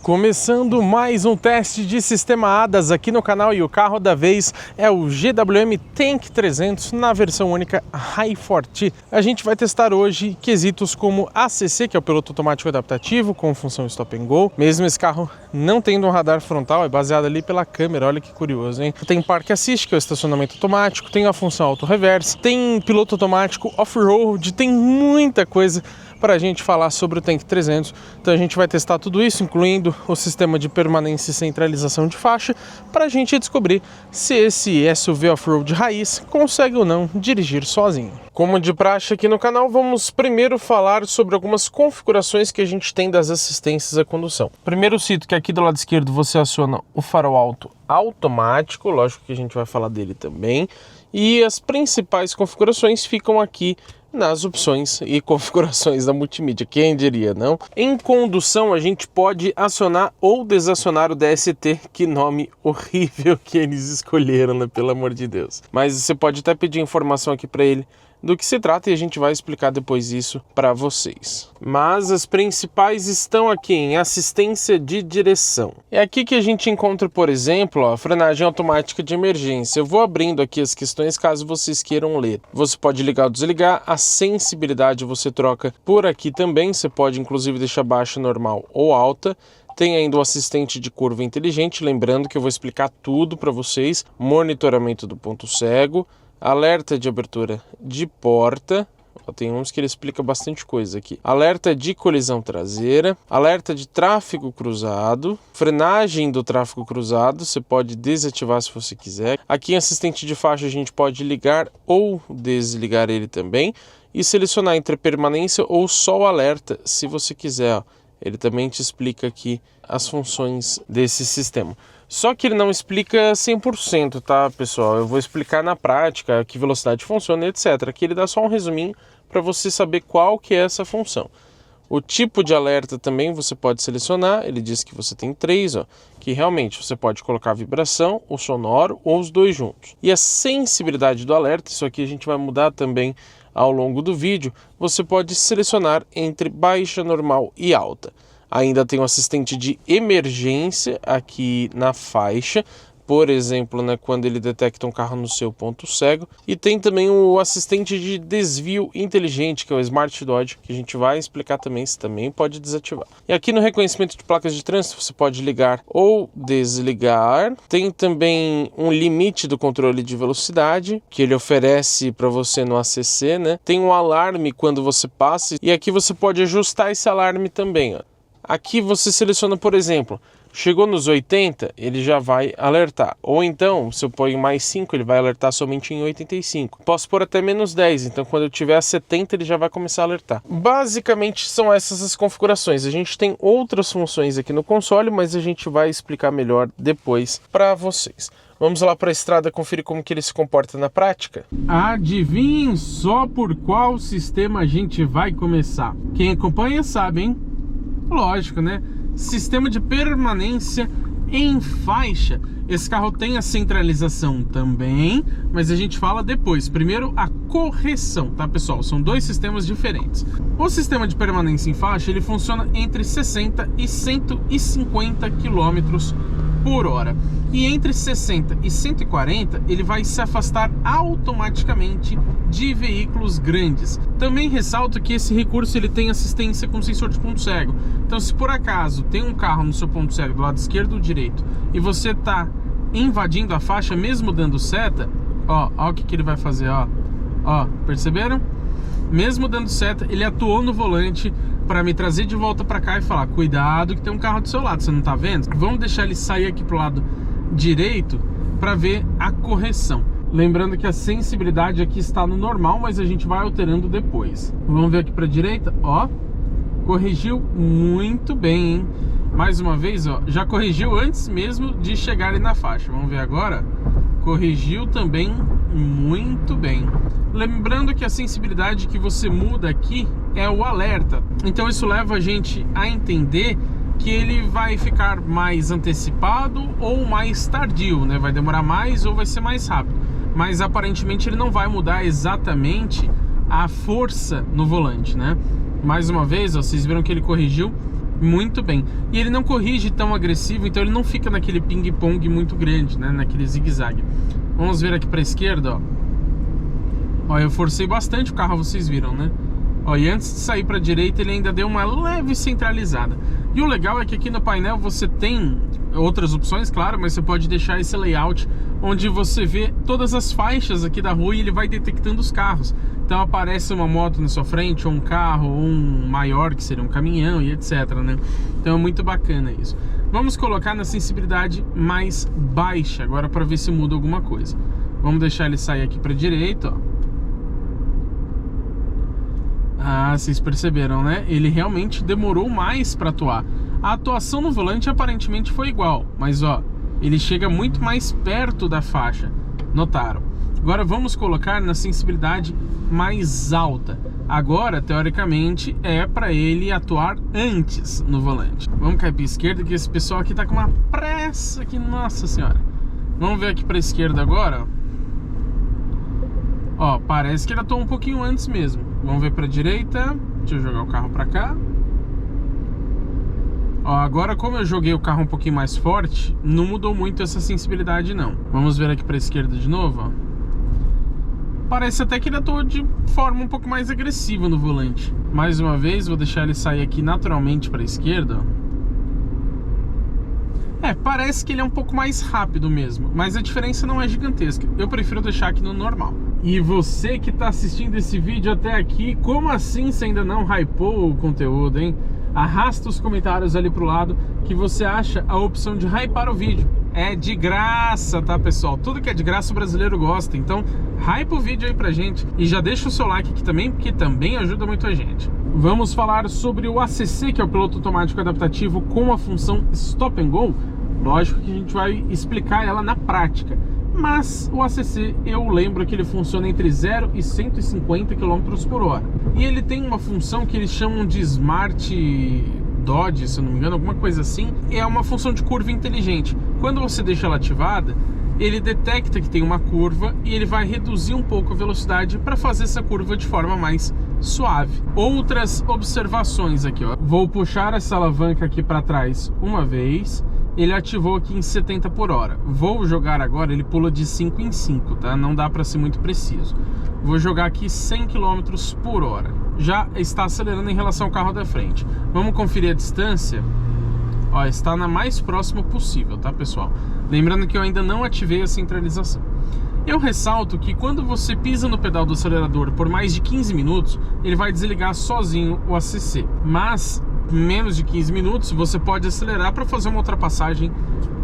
Começando mais um teste de sistema ADAS aqui no canal, e o carro da vez é o GWM Tank 300 na versão única Hi4T. A gente vai testar hoje quesitos como ACC, que é o piloto automático adaptativo com função Stop and Go. Mesmo esse carro não tendo um radar frontal, é baseado ali pela câmera, olha que curioso, hein? Tem Park Assist, que é o estacionamento automático, tem a função Auto Reverse, tem piloto automático off-road, tem muita coisa para a gente falar sobre o Tank 300. Então a gente vai testar tudo isso, incluindo o sistema de permanência e centralização de faixa, para a gente descobrir se esse SUV off-road raiz consegue ou não dirigir sozinho. Como de praxe aqui no canal, vamos primeiro falar sobre algumas configurações que a gente tem das assistências à condução. Primeiro cito que aqui do lado esquerdo você aciona o farol alto automático, lógico que a gente vai falar dele também, e as principais configurações ficam aqui nas opções e configurações da multimídia, quem diria, não? Em condução a gente pode acionar ou desacionar o DST, que nome horrível que eles escolheram, né? Pelo amor de Deus. Mas você pode até pedir informação aqui para ele do que se trata e a gente vai explicar depois isso para vocês. Mas as principais estão aqui em assistência de direção. É aqui que a gente encontra, por exemplo, a frenagem automática de emergência. Eu vou abrindo aqui as questões caso vocês queiram ler. Você pode ligar ou desligar, a sensibilidade você troca por aqui também, você pode inclusive deixar baixa, normal ou alta. Tem ainda o assistente de curva inteligente, lembrando que eu vou explicar tudo para vocês, monitoramento do ponto cego, alerta de abertura de porta, tem uns que ele explica bastante coisa aqui, alerta de colisão traseira, alerta de tráfego cruzado, frenagem do tráfego cruzado, você pode desativar se você quiser. Aqui em assistente de faixa a gente pode ligar ou desligar ele também e selecionar entre permanência ou só o alerta se você quiser, ó. Ele também te explica aqui as funções desse sistema. Só que ele não explica 100%, tá, pessoal? Eu vou explicar na prática que velocidade funciona, etc. Aqui ele dá só um resuminho para você saber qual que é essa função. O tipo de alerta também você pode selecionar. Ele diz que você tem 3, ó, que realmente você pode colocar a vibração, o sonoro ou os dois juntos. E a sensibilidade do alerta, isso aqui a gente vai mudar também ao longo do vídeo, você pode selecionar entre baixa, normal e alta. Ainda tem o assistente de emergência aqui na faixa, por exemplo, né, quando ele detecta um carro no seu ponto cego. E tem também o assistente de desvio inteligente, que é o Smart Dodge, que a gente vai explicar também, você também pode desativar. E aqui no reconhecimento de placas de trânsito, você pode ligar ou desligar. Tem também um limite do controle de velocidade, que ele oferece para você no ACC, né? Tem um alarme quando você passa, e aqui você pode ajustar esse alarme também, ó. Aqui você seleciona, por exemplo, chegou nos 80, ele já vai alertar. Ou então, se eu ponho mais 5, ele vai alertar somente em 85. Posso pôr até menos 10, então quando eu tiver a 70, ele já vai começar a alertar. Basicamente são essas as configurações. A gente tem outras funções aqui no console, mas a gente vai explicar melhor depois para vocês. Vamos lá para a estrada conferir como que ele se comporta na prática? Adivinhem só por qual sistema a gente vai começar. Quem acompanha sabe, hein? Lógico, né? Sistema de permanência em faixa. Esse carro tem a centralização também, mas a gente fala depois. Primeiro, a correção, tá, pessoal? São dois sistemas diferentes. O sistema de permanência em faixa, ele funciona entre 60 e 150 km por hora. E entre 60 e 140, ele vai se afastar automaticamente de veículos grandes. Também ressalto que esse recurso ele tem assistência com sensor de ponto cego. Então, se por acaso tem um carro no seu ponto cego do lado esquerdo ou direito e você está invadindo a faixa, mesmo dando seta, ó o que ele vai fazer, ó, perceberam? Mesmo dando seta, ele atuou no volante para me trazer de volta para cá e falar: cuidado que tem um carro do seu lado, você não tá vendo? Vamos deixar ele sair aqui pro lado direito para ver a correção. Lembrando que a sensibilidade aqui está no normal, mas a gente vai alterando depois. Vamos ver aqui para a direita, ó, corrigiu muito bem, hein? Mais uma vez, ó, já corrigiu antes mesmo de chegarem na faixa. Vamos ver agora, corrigiu também muito bem. Lembrando que a sensibilidade que você muda aqui é o alerta. Então isso leva a gente a entender que ele vai ficar mais antecipado ou mais tardio, né? Vai demorar mais ou vai ser mais rápido. Mas aparentemente ele não vai mudar exatamente a força no volante, né? Mais uma vez, ó, vocês viram que ele corrigiu muito bem. E ele não corrige tão agressivo, então ele não fica naquele ping-pong muito grande, né? Naquele zigue-zague. Vamos ver aqui para a esquerda, ó. Ó, eu forcei bastante o carro, vocês viram, né? Ó, e antes de sair para a direita, ele ainda deu uma leve centralizada. E o legal é que aqui no painel você tem outras opções, claro, mas você pode deixar esse layout onde você vê todas as faixas aqui da rua e ele vai detectando os carros. Então aparece uma moto na sua frente, ou um carro, ou um maior, que seria um caminhão e etc, né? Então é muito bacana isso. Vamos colocar na sensibilidade mais baixa agora para ver se muda alguma coisa. Vamos deixar ele sair aqui para a direita, ó. Ah, vocês perceberam, né? Ele realmente demorou mais para atuar. A atuação no volante aparentemente foi igual, mas ó, ele chega muito mais perto da faixa. Notaram? Agora vamos colocar na sensibilidade mais alta. Agora, teoricamente, é para ele atuar antes no volante. Vamos cair para a esquerda, que esse pessoal aqui tá com uma pressa aqui, nossa senhora. Vamos ver aqui para a esquerda agora, ó. Ó, parece que ele atuou um pouquinho antes mesmo. Vamos ver para a direita. Deixa eu jogar o carro para cá. Ó, agora como eu joguei o carro um pouquinho mais forte, não mudou muito essa sensibilidade não. Vamos ver aqui para a esquerda de novo, ó. Parece até que ele atuou de forma um pouco mais agressiva no volante. Mais uma vez, vou deixar ele sair aqui naturalmente para a esquerda, ó. É, parece que ele é um pouco mais rápido mesmo, mas a diferença não é gigantesca. Eu prefiro deixar aqui no normal. E você que está assistindo esse vídeo até aqui, como assim você ainda não hypou o conteúdo, hein? Arrasta os comentários ali pro lado que você acha a opção de hypar o vídeo. É de graça, tá, pessoal? Tudo que é de graça o brasileiro gosta. Então, hypa o vídeo aí pra gente. E já deixa o seu like aqui também, porque também ajuda muito a gente. Vamos falar sobre o ACC, que é o piloto automático adaptativo com a função Stop and Go. Lógico que a gente vai explicar ela na prática. Mas o ACC, eu lembro que ele funciona entre 0 e 150 km por hora. E ele tem uma função que eles chamam de Smart Dodge, se eu não me engano, alguma coisa assim. É uma função de curva inteligente. Quando você deixa ela ativada, ele detecta que tem uma curva e ele vai reduzir um pouco a velocidade para fazer essa curva de forma mais suave. Outras observações aqui, ó. Vou puxar essa alavanca aqui para trás uma vez. Ele ativou aqui em 70 por hora. Vou jogar agora, ele pula de 5 em 5, tá? Não dá para ser muito preciso. Vou jogar aqui 100 km por hora. Já está acelerando em relação ao carro da frente. Vamos conferir a distância. Ó, está na mais próxima possível, tá, pessoal? Lembrando que eu ainda não ativei a centralização. Eu ressalto que quando você pisa no pedal do acelerador por mais de 15 minutos, ele vai desligar sozinho o ACC. Mas menos de 15 minutos você pode acelerar para fazer uma ultrapassagem,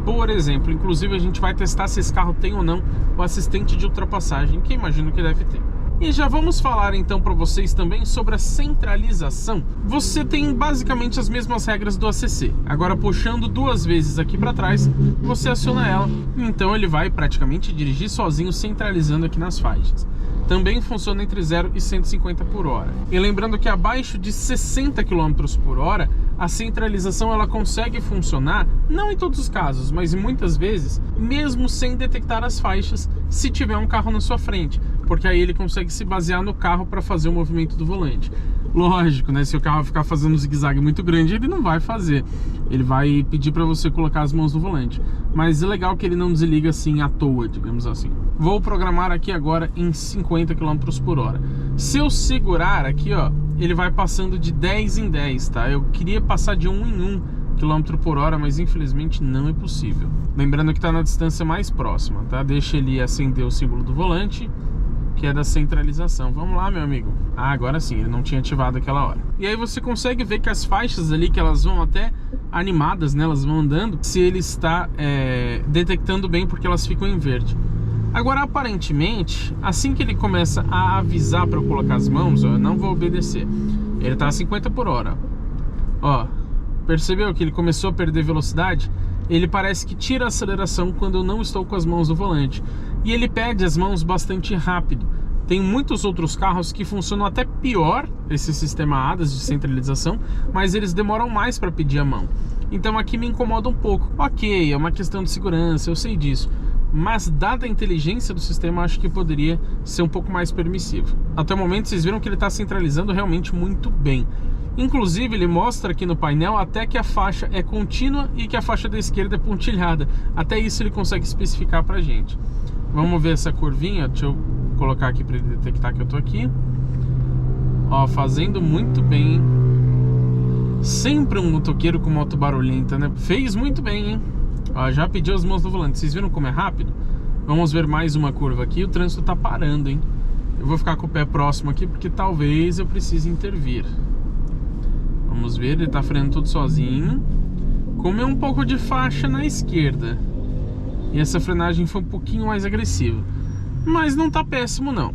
por exemplo. Inclusive a gente vai testar se esse carro tem ou não o assistente de ultrapassagem, que imagino que deve ter. E já vamos falar então para vocês também sobre a centralização. Você tem basicamente as mesmas regras do ACC. Agora puxando duas vezes aqui para trás, você aciona ela, então ele vai praticamente dirigir sozinho, centralizando aqui nas faixas. Também funciona entre 0 e 150 por hora. E lembrando que abaixo de 60 km por hora, a centralização ela consegue funcionar, não em todos os casos, mas muitas vezes, mesmo sem detectar as faixas, se tiver um carro na sua frente, porque aí ele consegue se basear no carro para fazer o movimento do volante. Lógico, né? Se o carro ficar fazendo um zigue-zague muito grande, ele não vai fazer. Ele vai pedir para você colocar as mãos no volante. Mas é legal que ele não desliga assim à toa, digamos assim. Vou programar aqui agora em 50 km por hora. Se eu segurar aqui, ó, ele vai passando de 10 em 10, tá? Eu queria passar de 1 em 1 km por hora, mas infelizmente não é possível. Lembrando que está na distância mais próxima, tá? Deixa ele acender o símbolo do volante, que é da centralização. Vamos lá, meu amigo. Ah, agora sim, ele não tinha ativado aquela hora. E aí você consegue ver que as faixas ali, que elas vão até animadas, né? Elas vão andando, se ele está detectando bem, porque elas ficam em verde. Agora, aparentemente, assim que ele começa a avisar para eu colocar as mãos, ó, eu não vou obedecer. Ele está a 50 por hora. Ó, percebeu que ele começou a perder velocidade? Ele parece que tira a aceleração quando eu não estou com as mãos no volante. E ele pede as mãos bastante rápido. Tem muitos outros carros que funcionam até pior, esse sistema ADAS de centralização, mas eles demoram mais para pedir a mão. Então aqui me incomoda um pouco. Ok, é uma questão de segurança, eu sei disso. Mas dada a inteligência do sistema, acho que poderia ser um pouco mais permissivo. Até o momento vocês viram que ele está centralizando realmente muito bem. Inclusive ele mostra aqui no painel até que a faixa é contínua e que a faixa da esquerda é pontilhada. Até isso ele consegue especificar pra gente. Vamos ver essa curvinha, deixa eu colocar aqui para ele detectar que eu tô aqui. Ó, fazendo muito bem. Sempre um motoqueiro com moto barulhenta, né? Fez muito bem, hein? Ó, já pediu as mãos no volante. Vocês viram como é rápido? Vamos ver mais uma curva aqui. O trânsito tá parando, hein? Eu vou ficar com o pé próximo aqui porque talvez eu precise intervir. Vamos ver, ele tá freando tudo sozinho. Comeu um pouco de faixa na esquerda. E essa frenagem foi um pouquinho mais agressiva. Mas não tá péssimo, não.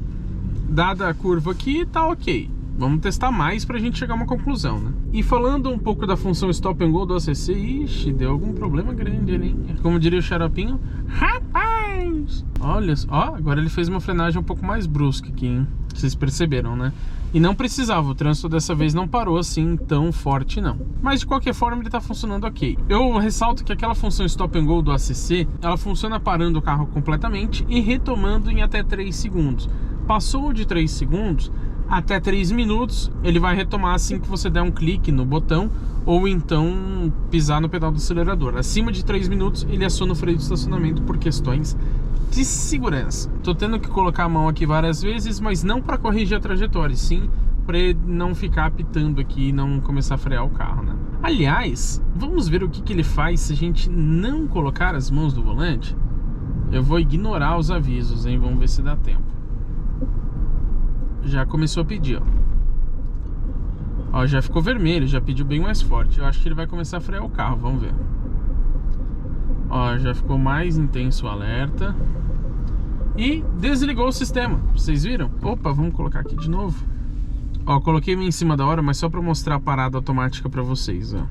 Dada a curva aqui, tá ok. Vamos testar mais pra gente chegar a uma conclusão, né? E falando um pouco da função Stop and Go do ACC, ixi, deu algum problema grande ali, hein? Como diria o Xaropinho, rapaz! Olha só, ó, agora ele fez uma frenagem um pouco mais brusca aqui, hein? Vocês perceberam, né? E não precisava, o trânsito dessa vez não parou assim tão forte, não. Mas de qualquer forma ele tá funcionando ok. Eu ressalto que aquela função Stop and Go do ACC, ela funciona parando o carro completamente e retomando em até 3 segundos. Passou de 3 segundos, até 3 minutos, ele vai retomar assim que você der um clique no botão ou então pisar no pedal do acelerador. Acima de 3 minutos, ele aciona o freio de estacionamento por questões de segurança. Tô tendo que colocar a mão aqui várias vezes, mas não para corrigir a trajetória, sim para ele não ficar apitando aqui e não começar a frear o carro, né? Aliás, vamos ver o que ele faz se a gente não colocar as mãos no volante? Eu vou ignorar os avisos, hein? Vamos ver se dá tempo. Já começou a pedir, ó. Ó, já ficou vermelho, já pediu bem mais forte. Eu acho que ele vai começar a frear o carro, vamos ver. Ó, já ficou mais intenso o alerta. E desligou o sistema, vocês viram? Opa, vamos colocar aqui de novo. Ó, coloquei em cima da hora, mas só para mostrar a parada automática para vocês, ó.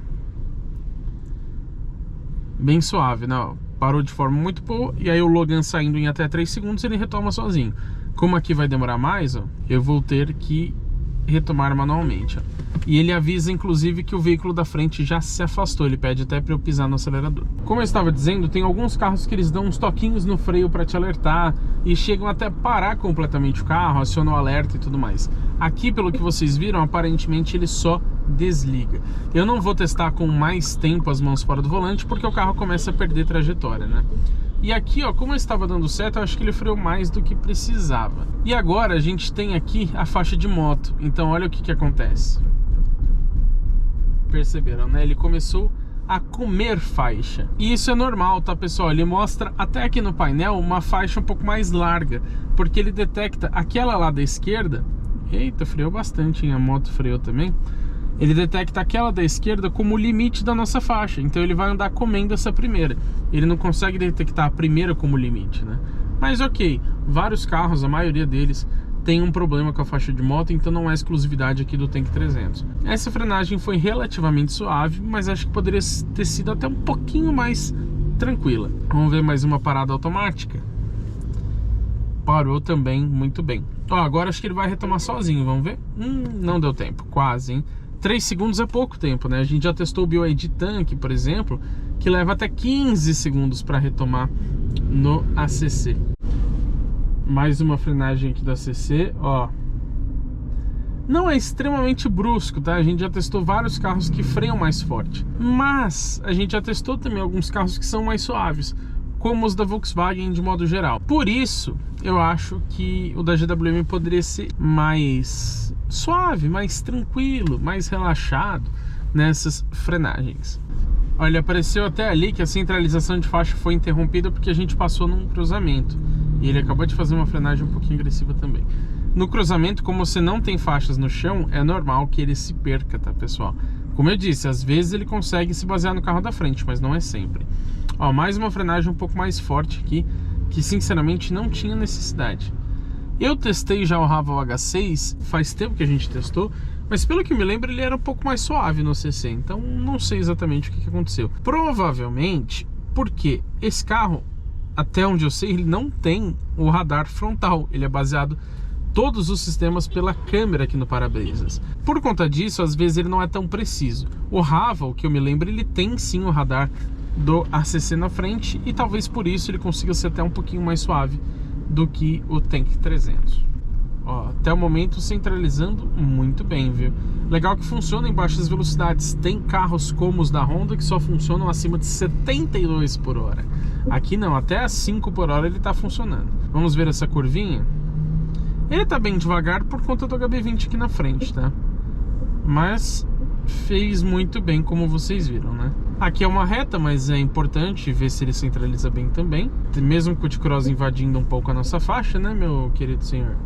Bem suave, né? Ó, parou de forma muito boa. E aí o Logan saindo em até 3 segundos, ele retoma sozinho. Como aqui vai demorar mais, ó, eu vou ter que retomar manualmente, ó. E ele avisa inclusive que o veículo da frente já se afastou. Ele pede até para eu pisar no acelerador. Como eu estava dizendo, tem alguns carros que eles dão uns toquinhos no freio para te alertar e chegam até parar completamente o carro, acionam o alerta e tudo mais. Aqui, pelo que vocês viram, aparentemente ele só desliga. Eu não vou testar com mais tempo as mãos fora do volante porque o carro começa a perder trajetória, né? E aqui, ó, como eu estava dando certo, eu acho que ele freou mais do que precisava. E agora a gente tem aqui a faixa de moto. Então olha o que acontece. Perceberam, né? Ele começou a comer faixa. E isso é normal, tá, pessoal? Ele mostra até aqui no painel uma faixa um pouco mais larga, porque ele detecta aquela lá da esquerda. Eita, freou bastante, hein? A moto freou também. Ele detecta aquela da esquerda como o limite da nossa faixa. Então ele vai andar comendo essa primeira. Ele não consegue detectar a primeira como limite, né? Mas ok, vários carros, a maioria deles, tem um problema com a faixa de moto, então não é exclusividade aqui do Tank 300. Essa frenagem foi relativamente suave, mas acho que poderia ter sido até um pouquinho mais tranquila. Vamos ver mais uma parada automática. Parou também muito bem. Ó, agora acho que ele vai retomar sozinho, vamos ver? Não deu tempo, quase, hein? 3 segundos é pouco tempo, né? A gente já testou o BYD Tank, por exemplo, que leva até 15 segundos para retomar no ACC. Mais uma frenagem aqui do ACC, ó. Não é extremamente brusco, tá? A gente já testou vários carros que freiam mais forte. Mas a gente já testou também alguns carros que são mais suaves, como os da Volkswagen de modo geral. Por isso, eu acho que o da GWM poderia ser mais suave, mais tranquilo, mais relaxado nessas frenagens. Olha, apareceu até ali que a centralização de faixa foi interrompida porque a gente passou num cruzamento. E ele acabou de fazer uma frenagem um pouquinho agressiva também. No cruzamento, como você não tem faixas no chão, é normal que ele se perca, tá, pessoal? Como eu disse, às vezes ele consegue se basear no carro da frente, mas não é sempre. Ó, mais uma frenagem um pouco mais forte aqui, que sinceramente não tinha necessidade. Eu testei já o Raval H6, faz tempo que a gente testou, mas pelo que me lembro ele era um pouco mais suave no CC, então não sei exatamente o que aconteceu. Provavelmente porque esse carro, até onde eu sei, ele não tem o radar frontal, ele é baseado todos os sistemas pela câmera aqui no para-brisas. Por conta disso, às vezes ele não é tão preciso. O Raval, que eu me lembro, ele tem sim o radar do ACC na frente e talvez por isso ele consiga ser até um pouquinho mais suave do que o Tank 300. Ó, até o momento centralizando muito bem, viu? Legal que funciona em baixas velocidades. Tem carros como os da Honda que só funcionam acima de 72 por hora. Aqui não, até a 5 por hora ele tá funcionando. Vamos ver essa curvinha? Ele tá bem devagar por conta do HB20 aqui na frente, tá? Mas fez muito bem, como vocês viram, né? Aqui é uma reta, mas é importante ver se ele centraliza bem também. Mesmo com o T-Cross invadindo um pouco a nossa faixa, né, meu querido senhor?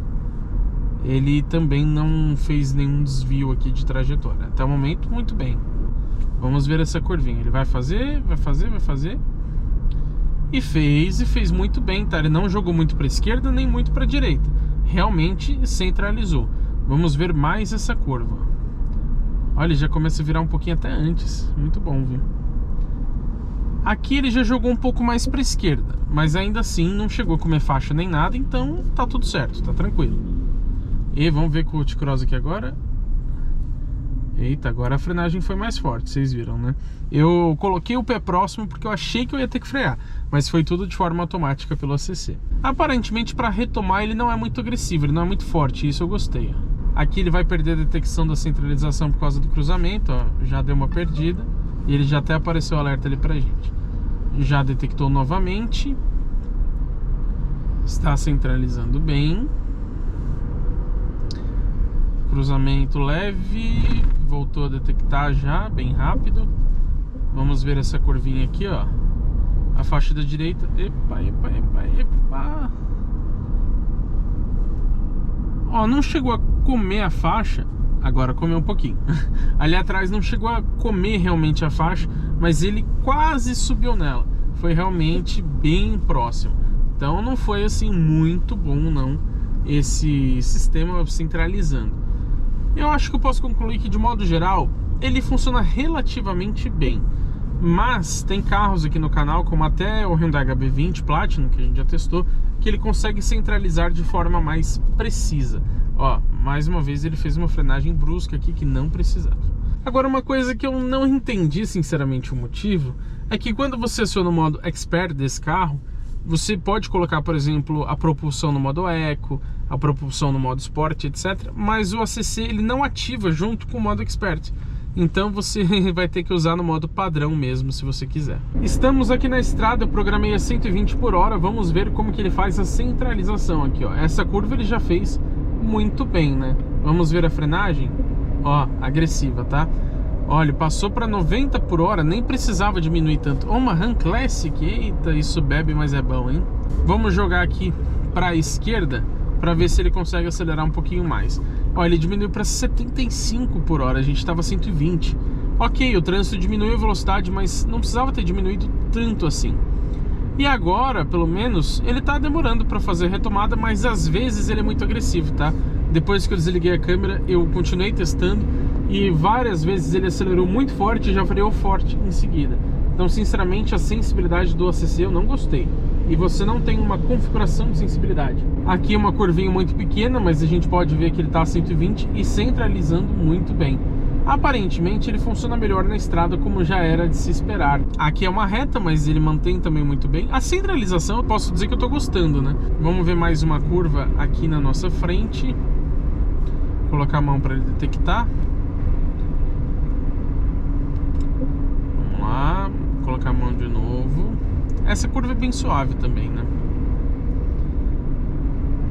Ele também não fez nenhum desvio aqui de trajetória. Até o momento, muito bem. Vamos ver essa curvinha. Ele vai fazer, vai fazer, vai fazer. E fez muito bem, tá? Ele não jogou muito para a esquerda, nem muito para a direita. Realmente centralizou. Vamos ver mais essa curva. Olha, ele já começa a virar um pouquinho até antes. Muito bom, viu? Aqui ele já jogou um pouco mais para a esquerda, mas ainda assim não chegou a comer faixa nem nada, então tá tudo certo, tá tranquilo. E vamos ver com o T-Cross aqui agora. Eita, agora a frenagem foi mais forte, vocês viram, né? Eu coloquei o pé próximo porque eu achei que eu ia ter que frear, mas foi tudo de forma automática pelo ACC. Aparentemente, para retomar, ele não é muito agressivo, ele não é muito forte, isso eu gostei. Aqui ele vai perder a detecção da centralização por causa do cruzamento, ó, já deu uma perdida. E ele já até apareceu o alerta ali pra gente. Já detectou novamente. Está centralizando bem. Cruzamento leve. Voltou a detectar já, bem rápido. Vamos ver essa curvinha aqui, ó. A faixa da direita. Epa, epa, epa, epa. Ó, não chegou a comer a faixa. Agora comeu um pouquinho. Ali atrás não chegou a comer realmente a faixa, mas ele quase subiu nela. Foi realmente bem próximo. Então não foi assim muito bom não, esse sistema centralizando. Eu acho que eu posso concluir que de modo geral ele funciona relativamente bem. Mas tem carros aqui no canal, como até o Hyundai HB20 Platinum, que a gente já testou, que ele consegue centralizar de forma mais precisa. Ó, mais uma vez ele fez uma frenagem brusca aqui que não precisava. Agora, uma coisa que eu não entendi sinceramente o motivo é que quando você aciona o modo Expert desse carro, você pode colocar, por exemplo, a propulsão no modo Eco, a propulsão no modo Sport, etc. Mas o ACC ele não ativa junto com o modo Expert. Então você vai ter que usar no modo padrão mesmo, se você quiser. Estamos aqui na estrada, eu programei a 120 por hora. Vamos ver como que ele faz a centralização aqui, ó. Essa curva ele já fez muito bem, né? Vamos ver a frenagem. Ó, agressiva, tá? Olha, passou para 90 por hora, nem precisava diminuir tanto. Ó, uma Ram Classic, eita, isso bebe, mas é bom, hein? Vamos jogar aqui para a esquerda para ver se ele consegue acelerar um pouquinho mais. Ó, ele diminuiu para 75 por hora, a gente estava 120. Ok, o trânsito diminuiu a velocidade, mas não precisava ter diminuído tanto assim. E agora, pelo menos, ele tá demorando para fazer a retomada, mas às vezes ele é muito agressivo, tá? Depois que eu desliguei a câmera, eu continuei testando e várias vezes ele acelerou muito forte e já freou forte em seguida. Então, sinceramente, a sensibilidade do ACC eu não gostei. E você não tem uma configuração de sensibilidade. Aqui é uma curvinha muito pequena, mas a gente pode ver que ele tá a 120 e centralizando muito bem. Aparentemente ele funciona melhor na estrada, como já era de se esperar. Aqui é uma reta, mas ele mantém também muito bem. A centralização eu posso dizer que eu tô gostando, né? Vamos ver mais uma curva aqui na nossa frente. Vou colocar a mão para ele detectar. Vamos lá, vou colocar a mão de novo. Essa curva é bem suave também, né?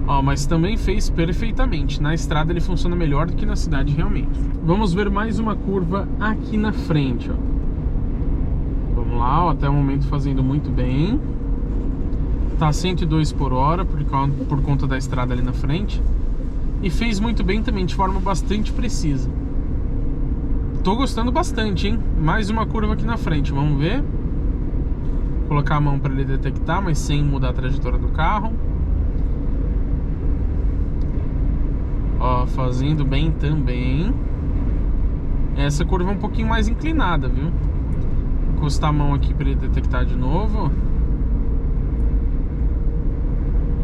Ó, mas também fez perfeitamente. Na estrada ele funciona melhor do que na cidade realmente. Vamos ver mais uma curva aqui na frente, ó. Vamos lá, ó, até o momento fazendo muito bem. Tá a 102 por hora por conta da estrada ali na frente. E fez muito bem também, de forma bastante precisa. Tô gostando bastante, hein? Mais uma curva aqui na frente, vamos ver. Vou colocar a mão para ele detectar, mas sem mudar a trajetória do carro. Ó, fazendo bem também. Essa curva é um pouquinho mais inclinada, viu? Vou encostar a mão aqui para ele detectar de novo.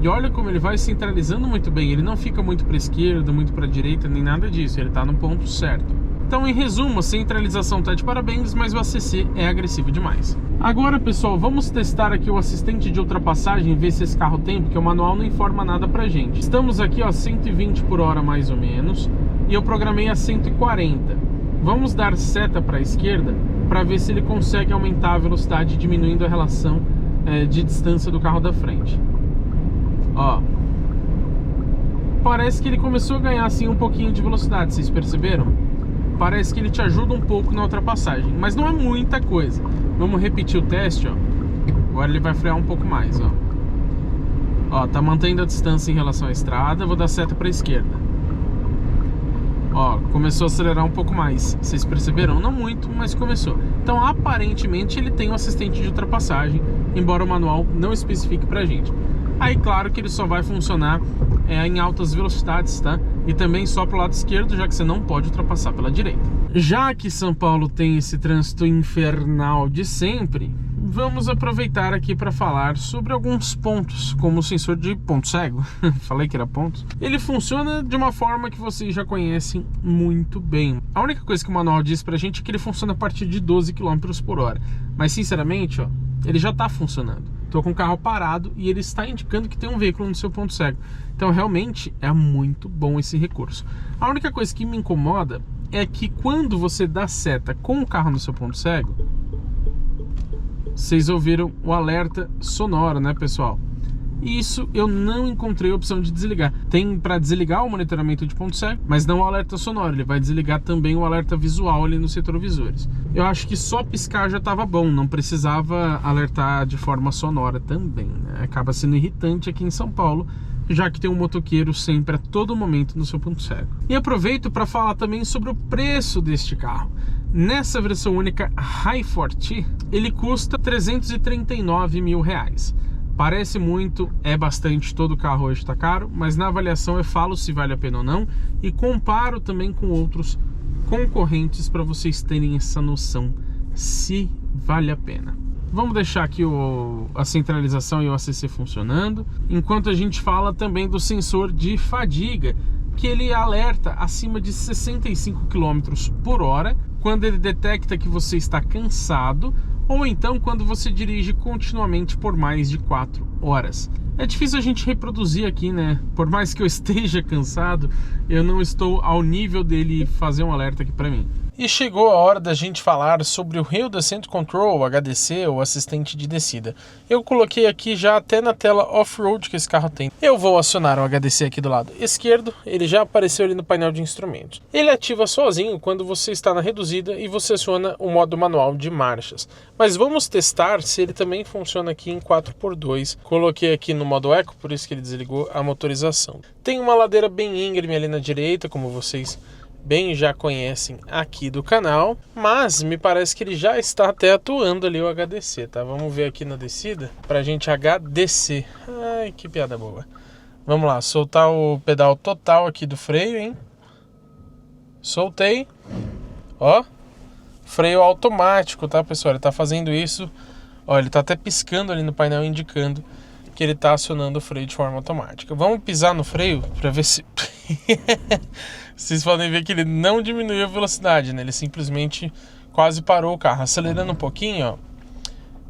E olha como ele vai centralizando muito bem. Ele não fica muito para a esquerda, muito para a direita, nem nada disso. Ele tá no ponto certo. Então, em resumo, a centralização tá de parabéns, mas o ACC é agressivo demais. Agora, pessoal, vamos testar aqui o assistente de ultrapassagem, ver se esse carro tem, porque o manual não informa nada pra gente. Estamos aqui, ó, 120 por hora mais ou menos, e eu programei a 140. Vamos dar seta para a esquerda para ver se ele consegue aumentar a velocidade, diminuindo a relação de distância do carro da frente. Ó, parece que ele começou a ganhar assim um pouquinho de velocidade, vocês perceberam? Parece que ele te ajuda um pouco na ultrapassagem, mas não é muita coisa. Vamos repetir o teste, ó. Agora ele vai frear um pouco mais, ó. Ó, tá mantendo a distância em relação à estrada. Vou dar seta para a esquerda. Ó, começou a acelerar um pouco mais. Vocês perceberam? Não muito, mas começou. Então, aparentemente, ele tem um assistente de ultrapassagem, embora o manual não especifique pra gente. Aí, claro que ele só vai funcionar em altas velocidades, tá? E também só pro lado esquerdo, já que você não pode ultrapassar pela direita. Já que São Paulo tem esse trânsito infernal de sempre, vamos aproveitar aqui para falar sobre alguns pontos, como o sensor de ponto cego. Falei que era pontos. Ele funciona de uma forma que vocês já conhecem muito bem. A única coisa que o manual diz pra gente é que ele funciona a partir de 12 km por hora. Mas, sinceramente, ó, ele já tá funcionando. Estou com o carro parado e ele está indicando que tem um veículo no seu ponto cego. Então, realmente, é muito bom esse recurso. A única coisa que me incomoda é que quando você dá seta com o carro no seu ponto cego, vocês ouviram o alerta sonoro, né, pessoal? Isso eu não encontrei a opção de desligar. Tem para desligar o monitoramento de ponto cego, mas não o alerta sonoro. Ele vai desligar também o alerta visual ali nos retrovisores. Eu acho que só piscar já estava bom, não precisava alertar de forma sonora também, né? Acaba sendo irritante aqui em São Paulo, já que tem um motoqueiro sempre a todo momento no seu ponto cego. E aproveito para falar também sobre o preço deste carro. Nessa versão única Hi4T, ele custa R$339 mil. Parece muito, é bastante, todo carro hoje está caro, mas na avaliação eu falo se vale a pena ou não e comparo também com outros concorrentes para vocês terem essa noção se vale a pena. Vamos deixar aqui a centralização e o ACC funcionando, enquanto a gente fala também do sensor de fadiga, que ele alerta acima de 65 km por hora, quando ele detecta que você está cansado, ou então quando você dirige continuamente por mais de 4 horas. É difícil a gente reproduzir aqui, né? Por mais que eu esteja cansado, eu não estou ao nível dele fazer um alerta aqui para mim. E chegou a hora da gente falar sobre o Hill Descent Control, HDC, ou assistente de descida. Eu coloquei aqui já até na tela off-road que esse carro tem. Eu vou acionar o HDC aqui do lado esquerdo, ele já apareceu ali no painel de instrumentos. Ele ativa sozinho quando você está na reduzida e você aciona o modo manual de marchas. Mas vamos testar se ele também funciona aqui em 4x2. Coloquei aqui no modo Eco, por isso que ele desligou a motorização. Tem uma ladeira bem íngreme ali na direita, como vocês bem já conhecem aqui do canal, mas me parece que ele já está até atuando ali o HDC, tá? Vamos ver aqui na descida pra gente HDC. Ai, que piada boa. Vamos lá, soltar o pedal total aqui do freio, hein? Soltei. Ó, freio automático, tá, pessoal? Ele tá fazendo isso. Ó, ele tá até piscando ali no painel indicando que ele tá acionando o freio de forma automática. Vamos pisar no freio pra ver se... Vocês podem ver que ele não diminuiu a velocidade, né? Ele simplesmente quase parou o carro. Acelerando um pouquinho, ó,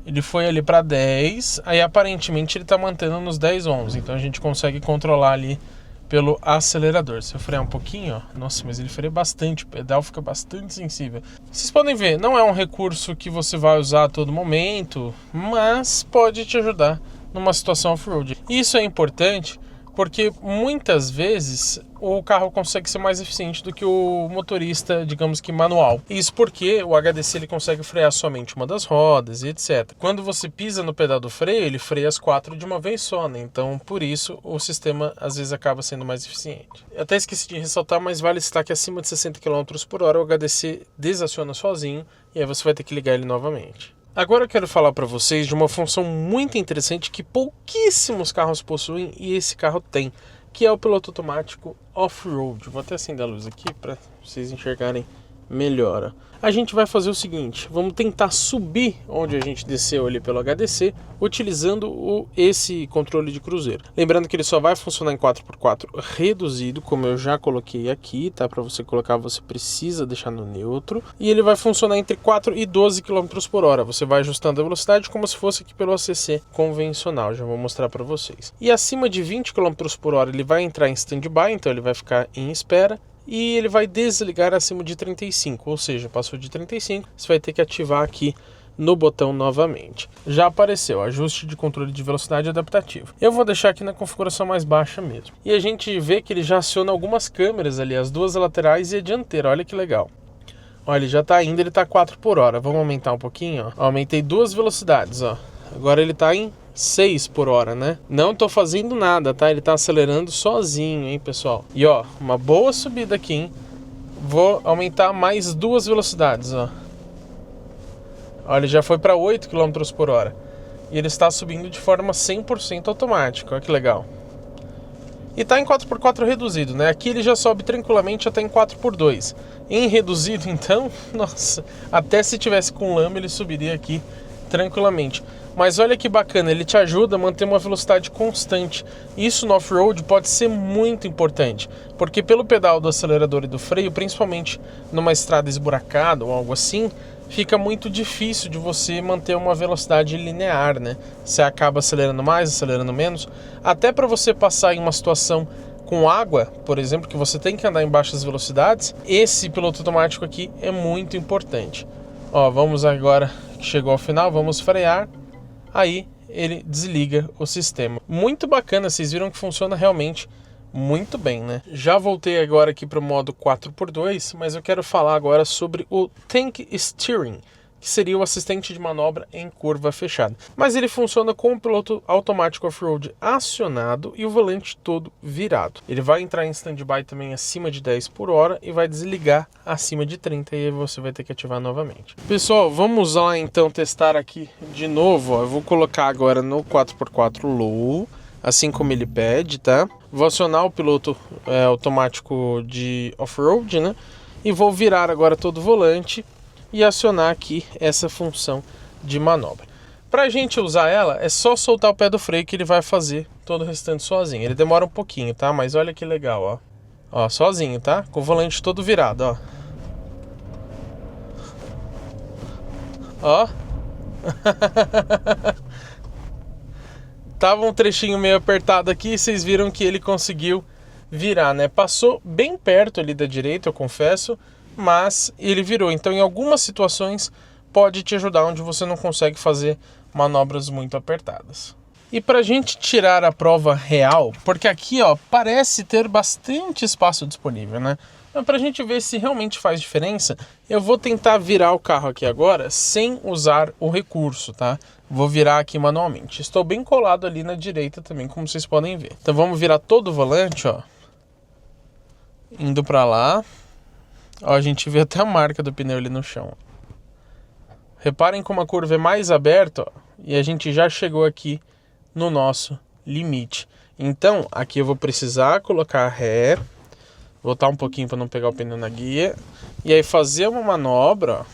ele foi ali para 10, aí aparentemente ele tá mantendo nos 10, 11. Então a gente consegue controlar ali pelo acelerador. Se eu frear um pouquinho, ó, nossa, mas ele freia bastante, o pedal fica bastante sensível. Vocês podem ver, não é um recurso que você vai usar a todo momento, mas pode te ajudar numa situação off-road. Isso é importante porque muitas vezes o carro consegue ser mais eficiente do que o motorista, digamos que manual. Isso porque o HDC ele consegue frear somente uma das rodas e etc. Quando você pisa no pedal do freio, ele freia as 4 de uma vez só, né? Então, por isso, o sistema às vezes acaba sendo mais eficiente. Eu até esqueci de ressaltar, mas vale citar que acima de 60 km por hora o HDC desaciona sozinho e aí você vai ter que ligar ele novamente. Agora eu quero falar para vocês de uma função muito interessante que pouquíssimos carros possuem e esse carro tem, que é o piloto automático off-road. Vou até acender a luz aqui para vocês enxergarem melhora. A gente vai fazer o seguinte, vamos tentar subir onde a gente desceu ali pelo HDC, utilizando esse controle de cruzeiro. Lembrando que ele só vai funcionar em 4x4 reduzido, como eu já coloquei aqui, tá? Para você colocar, você precisa deixar no neutro. E ele vai funcionar entre 4 e 12 km por hora. Você vai ajustando a velocidade como se fosse aqui pelo ACC convencional, já vou mostrar para vocês. E acima de 20 km por hora ele vai entrar em stand-by, então ele vai ficar em espera. E ele vai desligar acima de 35, ou seja, passou de 35, você vai ter que ativar aqui no botão novamente. Já apareceu, ajuste de controle de velocidade adaptativo. Eu vou deixar aqui na configuração mais baixa mesmo. E a gente vê que ele já aciona algumas câmeras ali, as duas laterais e a dianteira, olha que legal. Olha, ele já está indo, ele está 4 por hora, vamos aumentar um pouquinho, ó. Aumentei duas velocidades, ó. Agora ele está em 6 por hora, né? Não tô fazendo nada, tá? Ele tá acelerando sozinho, hein, pessoal? E ó, uma boa subida aqui, hein? Vou aumentar mais duas velocidades, ó. Olha, ele já foi para 8 km por hora. E ele está subindo de forma 100% automática, olha que legal. E tá em 4x4 reduzido, né? Aqui ele já sobe tranquilamente até em 4x2. Em reduzido, então, nossa, até se tivesse com lama ele subiria aqui tranquilamente. Mas olha que bacana, ele te ajuda a manter uma velocidade constante. Isso no off-road pode ser muito importante, porque pelo pedal do acelerador e do freio, principalmente numa estrada esburacada ou algo assim, fica muito difícil de você manter uma velocidade linear, né? Você acaba acelerando mais, acelerando menos. Até para você passar em uma situação com água, por exemplo, que você tem que andar em baixas velocidades, esse piloto automático aqui é muito importante. Ó, vamos agora, que chegou ao final, vamos frear. Aí ele desliga o sistema. Muito bacana, vocês viram que funciona realmente muito bem, né? Já voltei agora aqui para o modo 4x2, mas eu quero falar agora sobre o Tank Steering, que seria o assistente de manobra em curva fechada. Mas ele funciona com o piloto automático off-road acionado e o volante todo virado. Ele vai entrar em stand-by também acima de 10 por hora e vai desligar acima de 30 e aí você vai ter que ativar novamente. Pessoal, vamos lá então testar aqui de novo. Ó. Eu vou colocar agora no 4x4 low, assim como ele pede, tá? Vou acionar o piloto automático de off-road, né? E vou virar agora todo o volante e acionar aqui essa função de manobra. Para a gente usar ela, é só soltar o pé do freio que ele vai fazer todo o restante sozinho. Ele demora um pouquinho, tá? Mas olha que legal, ó. Ó, sozinho, tá? Com o volante todo virado, ó. Ó. Tava um trechinho meio apertado aqui, vocês viram que ele conseguiu virar, né? Passou bem perto ali da direita, eu confesso, mas ele virou. Então, em algumas situações, pode te ajudar onde você não consegue fazer manobras muito apertadas. E para a gente tirar a prova real, porque aqui, ó, parece ter bastante espaço disponível, né? Mas para a gente ver se realmente faz diferença, eu vou tentar virar o carro aqui agora sem usar o recurso, tá? Vou virar aqui manualmente. Estou bem colado ali na direita também, como vocês podem ver. Então vamos virar todo o volante, ó. Indo para lá. Ó, a gente vê até a marca do pneu ali no chão. Reparem como a curva é mais aberta, ó, e a gente já chegou aqui no nosso limite. Então, aqui eu vou precisar colocar ré, voltar um pouquinho para não pegar o pneu na guia, e aí fazer uma manobra, ó,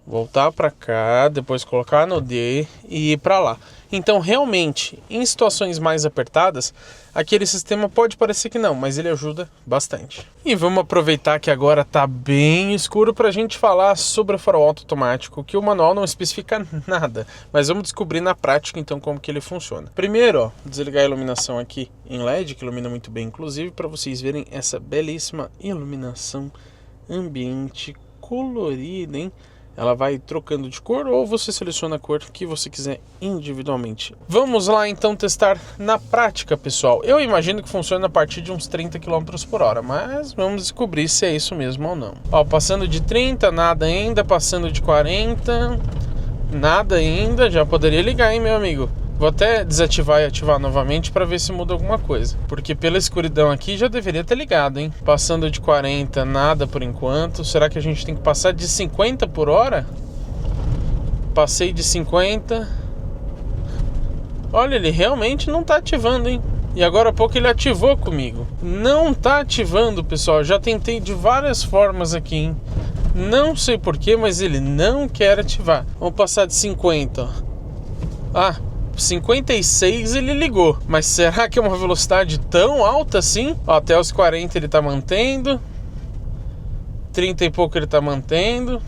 voltar para cá, depois colocar no D e ir para lá. Então, realmente, em situações mais apertadas, aquele sistema pode parecer que não, mas ele ajuda bastante. E vamos aproveitar que agora está bem escuro para a gente falar sobre o farol automático, que o manual não especifica nada, mas vamos descobrir na prática então como que ele funciona. Primeiro, ó, desligar a iluminação aqui em LED, que ilumina muito bem, inclusive, para vocês verem essa belíssima iluminação ambiente colorida, hein? Ela vai trocando de cor ou você seleciona a cor que você quiser individualmente. Vamos lá então testar na prática, pessoal. Eu imagino que funciona a partir de uns 30 km por hora, mas vamos descobrir se é isso mesmo ou não. Ó, passando de 30, nada ainda. Passando de 40, nada ainda. Já poderia ligar, hein, meu amigo? Vou até desativar e ativar novamente para ver se muda alguma coisa. Porque pela escuridão aqui já deveria ter ligado, hein? Passando de 40, nada por enquanto. Será que a gente tem que passar de 50 por hora? Passei de 50. Olha, ele realmente não tá ativando, hein? E agora há pouco ele ativou comigo. Não tá ativando, pessoal. Já tentei de várias formas aqui, hein? Não sei porquê, mas ele não quer ativar. Vamos passar de 50, ó. Ah, 56 ele ligou. Mas será que é uma velocidade tão alta assim? Ó, até os 40 ele tá mantendo. 30 e pouco ele tá mantendo.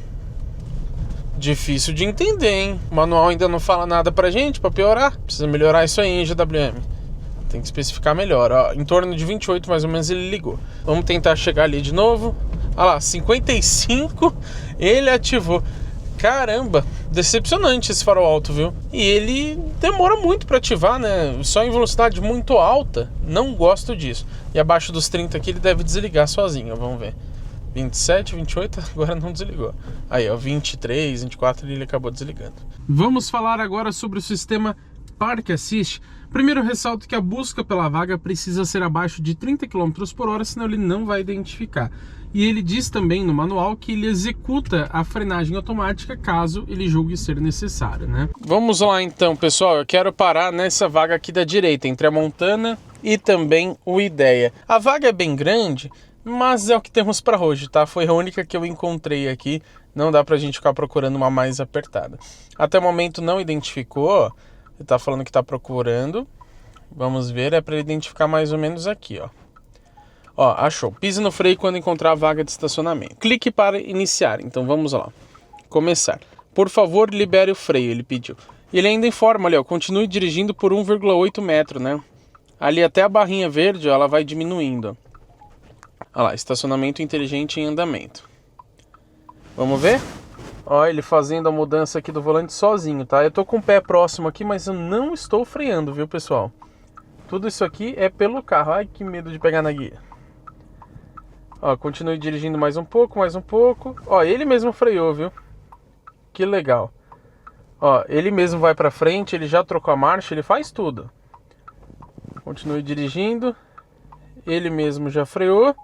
Difícil de entender, hein? O manual ainda não fala nada pra gente, pra piorar. Precisa melhorar isso aí, hein, GWM? Tem que especificar melhor, ó. Em torno de 28 mais ou menos ele ligou. Vamos tentar chegar ali de novo. Olha lá, 55 ele ativou. Caramba, decepcionante esse farol alto, viu? E ele demora muito para ativar, né? Só em velocidade muito alta. Não gosto disso. E abaixo dos 30 aqui ele deve desligar sozinho, vamos ver. 27, 28, agora não desligou. Aí, ó, 23, 24 ele acabou desligando. Vamos falar agora sobre o sistema Park Assist. Primeiro, ressalto que a busca pela vaga precisa ser abaixo de 30 km por hora, senão ele não vai identificar. E ele diz também no manual que ele executa a frenagem automática caso ele julgue ser necessário, né? Vamos lá então, pessoal. Eu quero parar nessa vaga aqui da direita, entre a Montana e também o Ideia. A vaga é bem grande, mas é o que temos para hoje, tá? Foi a única que eu encontrei aqui. Não dá pra gente ficar procurando uma mais apertada. Até o momento não identificou. Ele tá falando que tá procurando. Vamos ver, é para identificar mais ou menos aqui, ó. Ó, achou. Pise no freio quando encontrar a vaga de estacionamento. Clique para iniciar. Então vamos lá. Começar. Por favor, libere o freio, ele pediu. E ele ainda informa ali, ó, continue dirigindo por 1,8 metro, né? Ali até a barrinha verde, ó, ela vai diminuindo, ó. Olha lá, estacionamento inteligente em andamento. Vamos ver? Ó, ele fazendo a mudança aqui do volante sozinho, tá? Eu tô com o pé próximo aqui, mas eu não estou freando, viu, pessoal? Tudo isso aqui é pelo carro. Ai, que medo de pegar na guia. Ó, continue dirigindo mais um pouco, mais um pouco. Ó, ele mesmo freou, viu? Que legal. Ó, ele mesmo vai pra frente, ele já trocou a marcha, ele faz tudo. Continue dirigindo. Ele mesmo já freou.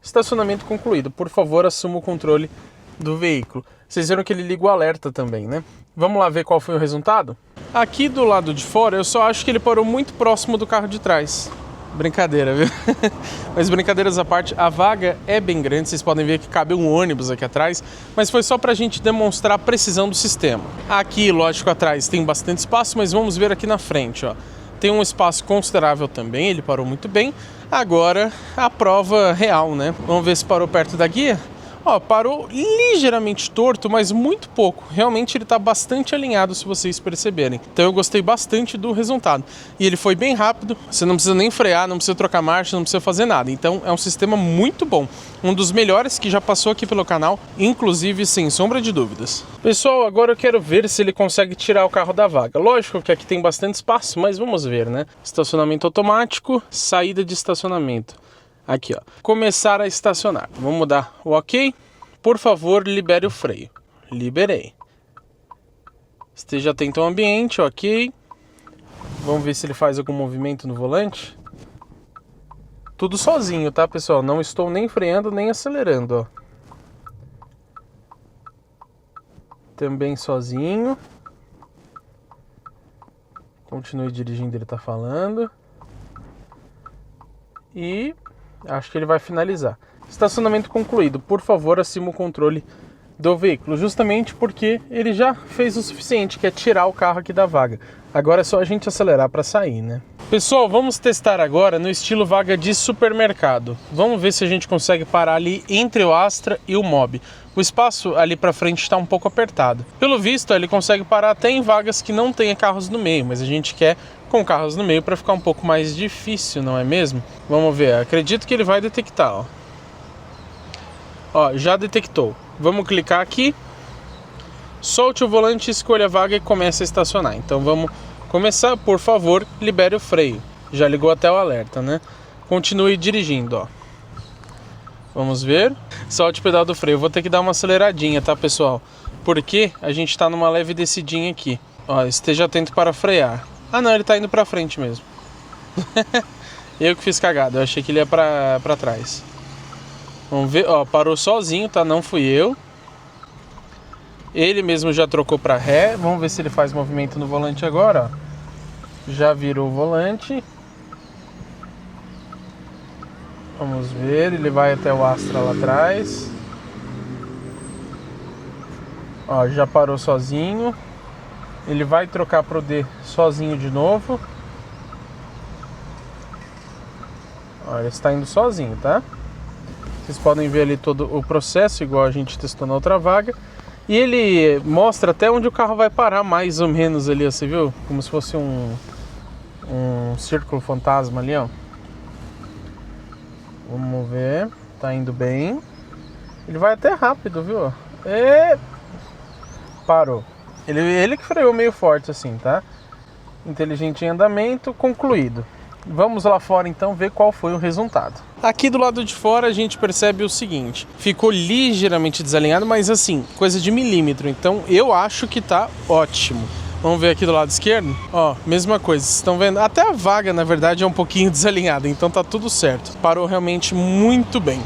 Estacionamento concluído. Por favor, assuma o controle do veículo. Vocês viram que ele liga o alerta também, né? Vamos lá ver qual foi o resultado? Aqui do lado de fora, eu só acho que ele parou muito próximo do carro de trás. Brincadeira, viu? Mas brincadeiras à parte, a vaga é bem grande. Vocês podem ver que cabe um ônibus aqui atrás. Mas foi só pra gente demonstrar a precisão do sistema. Aqui, lógico, atrás tem bastante espaço, mas vamos ver aqui na frente, ó. Tem um espaço considerável também, ele parou muito bem. Agora, a prova real, né? Vamos ver se parou perto da guia. Ó, parou ligeiramente torto, mas muito pouco. Realmente ele está bastante alinhado, se vocês perceberem. Então eu gostei bastante do resultado. E ele foi bem rápido, você não precisa nem frear, não precisa trocar marcha, não precisa fazer nada. Então é um sistema muito bom. Um dos melhores que já passou aqui pelo canal, inclusive sem sombra de dúvidas. Pessoal, agora eu quero ver se ele consegue tirar o carro da vaga. Lógico que aqui tem bastante espaço, mas vamos ver, né? Estacionamento automático, saída de estacionamento. Aqui, ó. Começar a estacionar. Vamos dar o OK. Por favor, libere o freio. Liberei. Esteja atento ao ambiente, OK. Vamos ver se ele faz algum movimento no volante. Tudo sozinho, tá, pessoal? Não estou nem freando, nem acelerando, ó. Também sozinho. Continue dirigindo, ele tá falando. E acho que ele vai finalizar. Estacionamento concluído. Por favor, assuma o controle do veículo. Justamente porque ele já fez o suficiente, que é tirar o carro aqui da vaga. Agora é só a gente acelerar para sair, né? Pessoal, vamos testar agora no estilo vaga de supermercado. Vamos ver se a gente consegue parar ali entre o Astra e o Mobi. O espaço ali para frente está um pouco apertado. Pelo visto, ele consegue parar até em vagas que não tenha carros no meio, mas a gente quer com carros no meio para ficar um pouco mais difícil, não é mesmo? Vamos ver, acredito que ele vai detectar, ó. Ó, já detectou. Vamos clicar aqui. Solte o volante, escolha a vaga e comece a estacionar. Então vamos começar, por favor, libere o freio. Já ligou até o alerta, né? Continue dirigindo, ó. Vamos ver. Solte o pedal do freio. Vou ter que dar uma aceleradinha, tá, pessoal? Porque a gente tá numa leve descidinha aqui. Ó, esteja atento para frear. Ah, não, ele tá indo pra frente mesmo. Eu que fiz cagada, eu achei que ele ia pra trás. Vamos ver, ó, parou sozinho, tá? Não fui eu. Ele mesmo já trocou pra ré. Vamos ver se ele faz movimento no volante agora, ó. Já virou o volante. Vamos ver, ele vai até o Astra lá atrás. Ó, já parou sozinho. Ele vai trocar pro D sozinho de novo. Ó, ele está indo sozinho, tá? Vocês podem ver ali todo o processo, igual a gente testou na outra vaga. E ele mostra até onde o carro vai parar, mais ou menos ali, ó, você viu? Como se fosse um círculo fantasma ali, ó. Vamos ver, tá indo bem. Ele vai até rápido, viu? E... parou. Ele que freou meio forte assim, tá? Inteligente em andamento, concluído. Vamos lá fora então ver qual foi o resultado. Aqui do lado de fora a gente percebe o seguinte: ficou ligeiramente desalinhado, mas assim, coisa de milímetro. Então eu acho que tá ótimo. Vamos ver aqui do lado esquerdo. Ó, mesma coisa, vocês estão vendo? Até a vaga, na verdade, é um pouquinho desalinhada, então tá tudo certo. Parou realmente muito bem.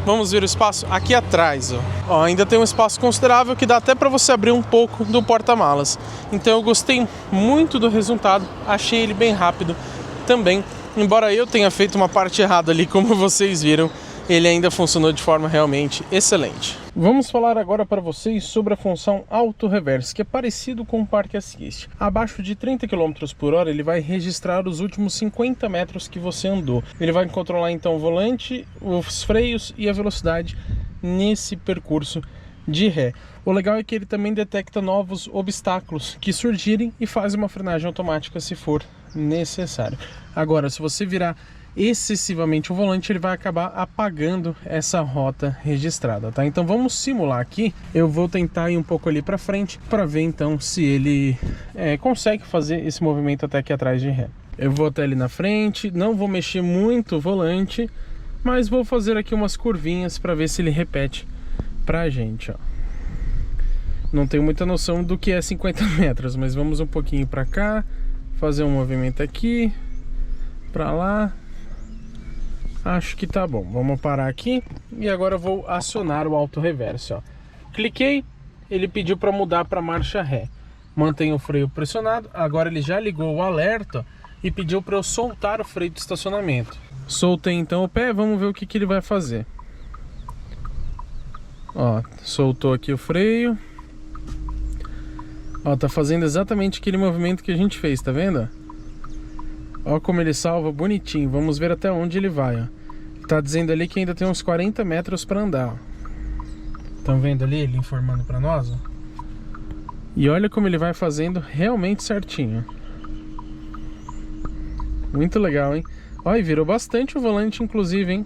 Vamos ver o espaço aqui atrás, ó. Ó, ainda tem um espaço considerável que dá até para você abrir um pouco do porta-malas. Então eu gostei muito do resultado, achei ele bem rápido também. Embora eu tenha feito uma parte errada ali, como vocês viram, ele ainda funcionou de forma realmente excelente. Vamos falar agora para vocês sobre a função Auto Reverse, que é parecido com o Park Assist. Abaixo de 30 km por hora, ele vai registrar os últimos 50 metros que você andou. Ele vai controlar então o volante, os freios e a velocidade nesse percurso de ré. O legal é que ele também detecta novos obstáculos que surgirem e faz uma frenagem automática se for necessário. Agora, se você virar excessivamente o volante, ele vai acabar apagando essa rota registrada, tá? Então vamos simular aqui. Eu vou tentar ir um pouco ali para frente para ver então se ele consegue fazer esse movimento até aqui atrás de ré. Eu vou até ali na frente, não vou mexer muito o volante, mas vou fazer aqui umas curvinhas para ver se ele repete pra gente, ó. Não tenho muita noção do que é 50 metros, mas vamos um pouquinho para cá, fazer um movimento aqui, para lá. Acho que tá bom. Vamos parar aqui e agora eu vou acionar o Auto Reverse, ó. Cliquei, ele pediu para mudar para marcha ré. Mantenho o freio pressionado. Agora ele já ligou o alerta, ó, e pediu para eu soltar o freio de estacionamento. Soltei então o pé, vamos ver o que ele vai fazer. Ó, soltou aqui o freio. Ó, tá fazendo exatamente aquele movimento que a gente fez, tá vendo? Ó como ele salva bonitinho. Vamos ver até onde ele vai, ó. Tá dizendo ali que ainda tem uns 40 metros para andar, ó. Estão vendo ali ele informando para nós, ó? E olha como ele vai fazendo realmente certinho. Muito legal, hein? Ó, e virou bastante o volante, inclusive, hein?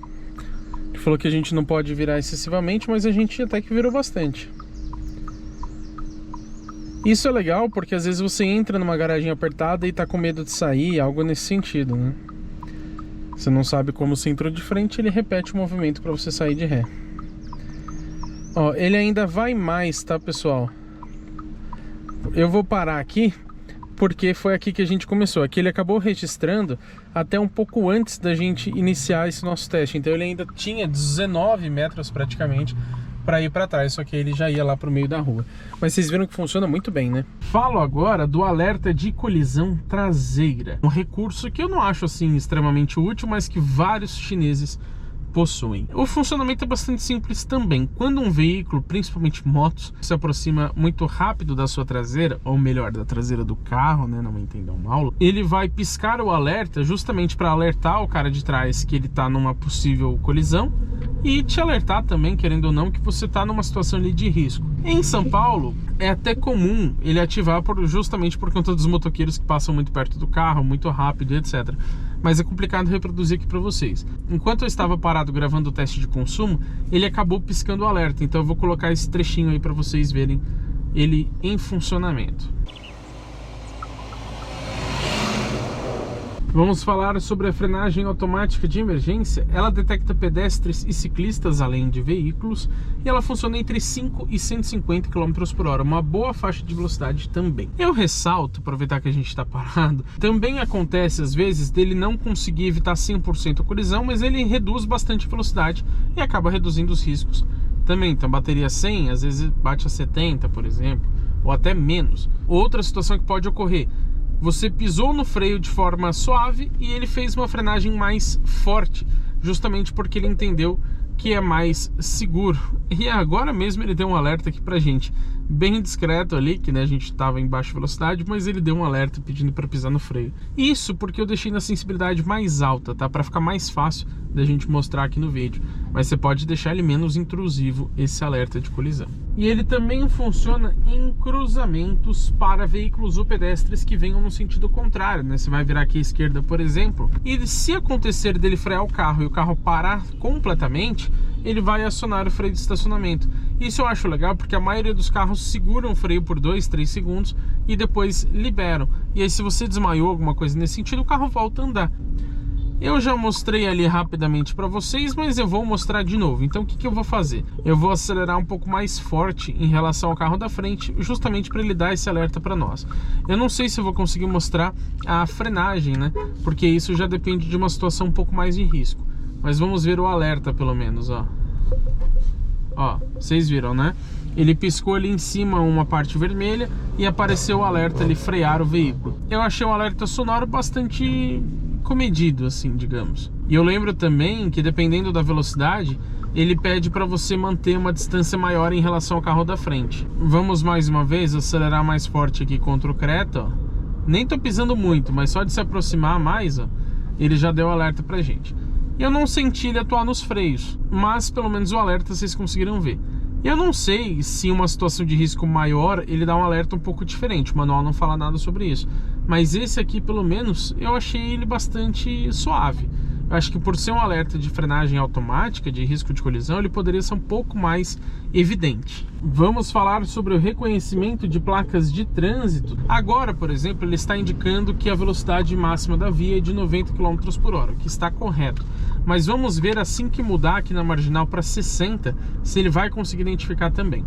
Ele falou que a gente não pode virar excessivamente, mas a gente até que virou bastante. Isso é legal porque às vezes você entra numa garagem apertada e tá com medo de sair, algo nesse sentido, né? Você não sabe como você entrou de frente, ele repete o movimento para você sair de ré. Ó, ele ainda vai mais, tá, pessoal? Eu vou parar aqui porque foi aqui que a gente começou. Aqui ele acabou registrando até um pouco antes da gente iniciar esse nosso teste. Então ele ainda tinha 19 metros praticamente para ir para trás, só que ele já ia lá para o meio da rua. Mas vocês viram que funciona muito bem, né? Falo agora do alerta de colisão traseira, um recurso que eu não acho assim extremamente útil, mas que vários chineses possuem. O funcionamento é bastante simples também. Quando um veículo, principalmente motos, se aproxima muito rápido da sua traseira, ou melhor, da traseira do carro, né, não me entendam mal, ele vai piscar o alerta justamente para alertar o cara de trás que ele está numa possível colisão e te alertar também, querendo ou não, que você está numa situação ali de risco. Em São Paulo, é até comum ele ativar justamente por conta dos motoqueiros que passam muito perto do carro, muito rápido, etc. Mas é complicado reproduzir aqui para vocês. Enquanto eu estava parado gravando o teste de consumo, ele acabou piscando o alerta. Então eu vou colocar esse trechinho aí para vocês verem ele em funcionamento. Vamos falar sobre a frenagem automática de emergência. Ela detecta pedestres e ciclistas além de veículos e ela funciona entre 5 e 150 km por hora, uma boa faixa de velocidade também. Eu ressalto, aproveitar que a gente está parado, também acontece às vezes dele não conseguir evitar 100% a colisão, mas ele reduz bastante a velocidade e acaba reduzindo os riscos também. Então bateria 100, às vezes bate a 70, por exemplo, ou até menos. Outra situação que pode ocorrer: você pisou no freio de forma suave e ele fez uma frenagem mais forte, justamente porque ele entendeu que é mais seguro. E agora mesmo ele deu um alerta aqui pra gente, bem discreto ali, que né, a gente estava em baixa velocidade, mas ele deu um alerta pedindo para pisar no freio. Isso porque eu deixei na sensibilidade mais alta, tá? Para ficar mais fácil da gente mostrar aqui no vídeo. Mas você pode deixar ele menos intrusivo, esse alerta de colisão. E ele também funciona em cruzamentos para veículos ou pedestres que venham no sentido contrário, né? Você vai virar aqui à esquerda, por exemplo, e se acontecer dele frear o carro e o carro parar completamente, ele vai acionar o freio de estacionamento. Isso eu acho legal porque a maioria dos carros seguram o freio por 2, 3 segundos e depois liberam. E aí se você desmaiou, alguma coisa nesse sentido, o carro volta a andar. Eu já mostrei ali rapidamente para vocês, mas eu vou mostrar de novo. Então o que eu vou fazer? Eu vou acelerar um pouco mais forte em relação ao carro da frente, justamente para ele dar esse alerta para nós. Eu não sei se eu vou conseguir mostrar a frenagem, né? Porque isso já depende de uma situação um pouco mais de risco. Mas vamos ver o alerta pelo menos, ó. Ó, vocês viram, né? Ele piscou ali em cima uma parte vermelha e apareceu o alerta ali, frear o veículo. Eu achei o alerta sonoro bastante comedido, assim, digamos. E eu lembro também que dependendo da velocidade, ele pede para você manter uma distância maior em relação ao carro da frente. Vamos mais uma vez acelerar mais forte aqui contra o Creta, ó. Nem tô pisando muito, mas só de se aproximar mais, ó, ele já deu alerta pra gente. Eu não senti ele atuar nos freios, mas pelo menos o alerta vocês conseguiram ver. Eu não sei se em uma situação de risco maior ele dá um alerta um pouco diferente, o manual não fala nada sobre isso. Mas esse aqui, pelo menos, eu achei ele bastante suave. Eu acho que por ser um alerta de frenagem automática, de risco de colisão, ele poderia ser um pouco mais evidente. Vamos falar sobre o reconhecimento de placas de trânsito. Agora, por exemplo, ele está indicando que a velocidade máxima da via é de 90 km por hora, o que está correto. Mas vamos ver assim que mudar aqui na marginal para 60, se ele vai conseguir identificar também.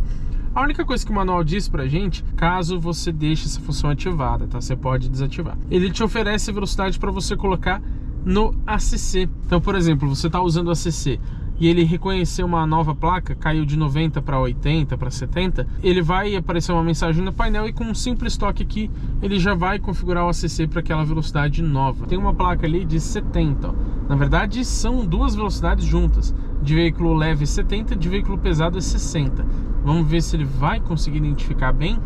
A única coisa que o manual diz pra gente, caso você deixe essa função ativada, tá? Você pode desativar. Ele te oferece velocidade para você colocar no ACC. Então, por exemplo, você está usando o ACC e ele reconheceu uma nova placa, caiu de 90 para 80, para 70, ele vai aparecer uma mensagem no painel e com um simples toque aqui, ele já vai configurar o ACC para aquela velocidade nova. Tem uma placa ali de 70, ó. Na verdade, são duas velocidades juntas. De veículo leve 70, de veículo pesado é 60. Vamos ver se ele vai conseguir identificar bem.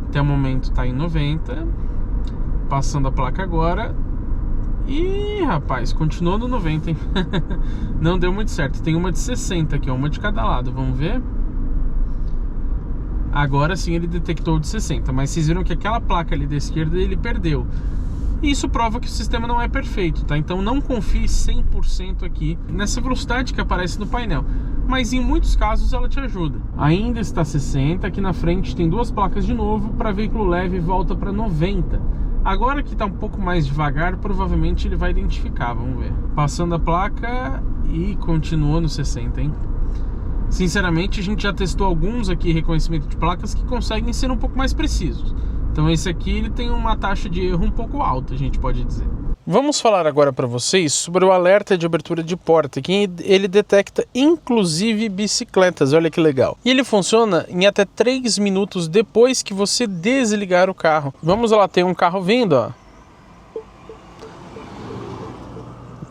Até o momento está em 90. Passando a placa agora. Ih, rapaz, continuou no 90, hein? Não deu muito certo. Tem uma de 60 aqui, ó, uma de cada lado. Vamos ver. Agora sim ele detectou de 60. Mas vocês viram que aquela placa ali da esquerda ele perdeu. Isso prova que o sistema não é perfeito, tá? Então não confie 100% aqui nessa velocidade que aparece no painel. Mas em muitos casos ela te ajuda. Ainda está 60, aqui na frente tem duas placas de novo. Para veículo leve volta para 90. Agora que está um pouco mais devagar, provavelmente ele vai identificar, vamos ver. Passando a placa e continuou no 60, hein? Sinceramente, a gente já testou alguns aqui, reconhecimento de placas, que conseguem ser um pouco mais precisos. Então esse aqui ele tem uma taxa de erro um pouco alta, a gente pode dizer. Vamos falar agora para vocês sobre o alerta de abertura de porta, que ele detecta inclusive bicicletas, olha que legal. E ele funciona em até 3 minutos depois que você desligar o carro. Vamos lá, tem um carro vindo, ó.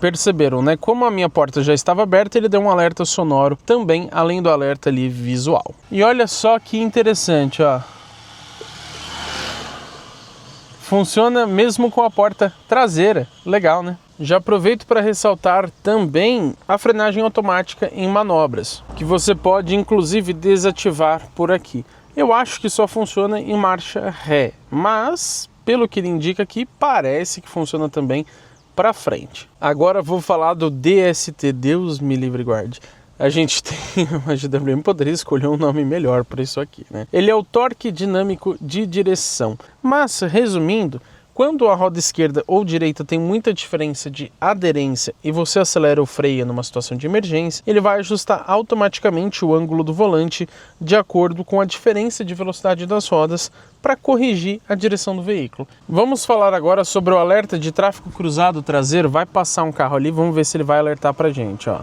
Perceberam, né? Como a minha porta já estava aberta, ele deu um alerta sonoro também, além do alerta ali visual. E olha só que interessante, ó. Funciona mesmo com a porta traseira. Legal, né? Já aproveito para ressaltar também a frenagem automática em manobras, que você pode inclusive desativar por aqui. Eu acho que só funciona em marcha ré, mas pelo que ele indica aqui, parece que funciona também para frente. Agora vou falar do DST, Deus me livre e guarde. A gente tem, a GWM poderia escolher um nome melhor para isso aqui, né? Ele é o torque dinâmico de direção. Mas, resumindo, quando a roda esquerda ou direita tem muita diferença de aderência e você acelera ou freia numa situação de emergência, ele vai ajustar automaticamente o ângulo do volante de acordo com a diferença de velocidade das rodas para corrigir a direção do veículo. Vamos falar agora sobre o alerta de tráfego cruzado traseiro. Vai passar um carro ali, vamos ver se ele vai alertar para a gente, ó.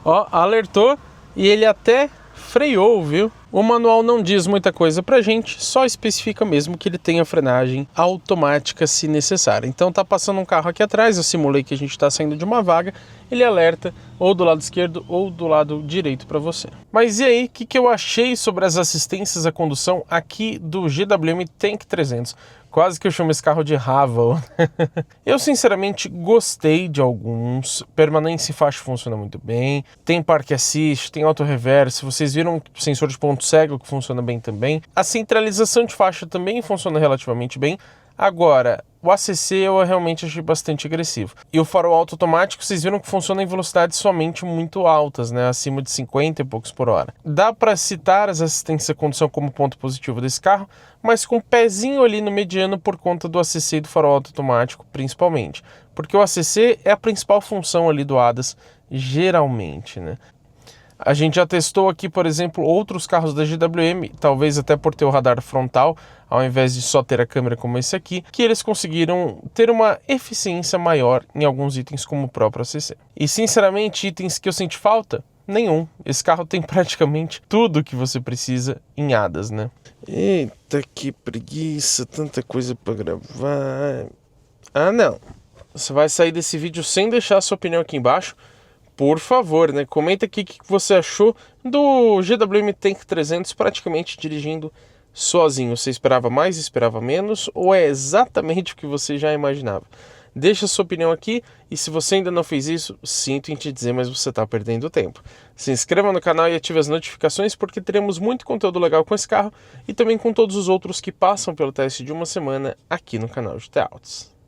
Ó, alertou e ele até freou, viu? O manual não diz muita coisa pra gente, só especifica mesmo que ele tenha frenagem automática se necessário. Então tá passando um carro aqui atrás, eu simulei que a gente tá saindo de uma vaga ele alerta ou do lado esquerdo ou do lado direito para você. Mas e aí, o que eu achei sobre as assistências à condução aqui do GWM Tank 300? Quase que eu chamo esse carro de Haval. Eu sinceramente gostei de alguns. Permanência em faixa funciona muito bem. Tem Park Assist, tem Auto Reverse. Vocês viram o sensor de ponto cego que funciona bem também. A centralização de faixa também funciona relativamente bem. Agora, o ACC eu realmente achei bastante agressivo. E o farol automático, vocês viram que funciona em velocidades somente muito altas, né? Acima de 50 e poucos por hora. Dá para citar as assistências à condução como ponto positivo desse carro, mas com um pezinho ali no mediano por conta do ACC e do farol automático, principalmente. Porque o ACC é a principal função ali do ADAS, geralmente, né? A gente já testou aqui, por exemplo, outros carros da GWM, talvez até por ter o radar frontal, ao invés de só ter a câmera como esse aqui, que eles conseguiram ter uma eficiência maior em alguns itens como o próprio ACC. E sinceramente, itens que eu senti falta? Nenhum. Esse carro tem praticamente tudo que você precisa em ADAS, né? Eita, que preguiça, tanta coisa para gravar. Ah, não. Você vai sair desse vídeo sem deixar a sua opinião aqui embaixo. Por favor, né? Comenta aqui o que você achou do GWM Tank 300 praticamente dirigindo sozinho. Você esperava mais, esperava menos? Ou é exatamente o que você já imaginava? Deixa a sua opinião aqui e se você ainda não fez isso, sinto em te dizer, mas você está perdendo tempo. Se inscreva no canal e ative as notificações porque teremos muito conteúdo legal com esse carro e também com todos os outros que passam pelo teste de uma semana aqui no canal GT Autos.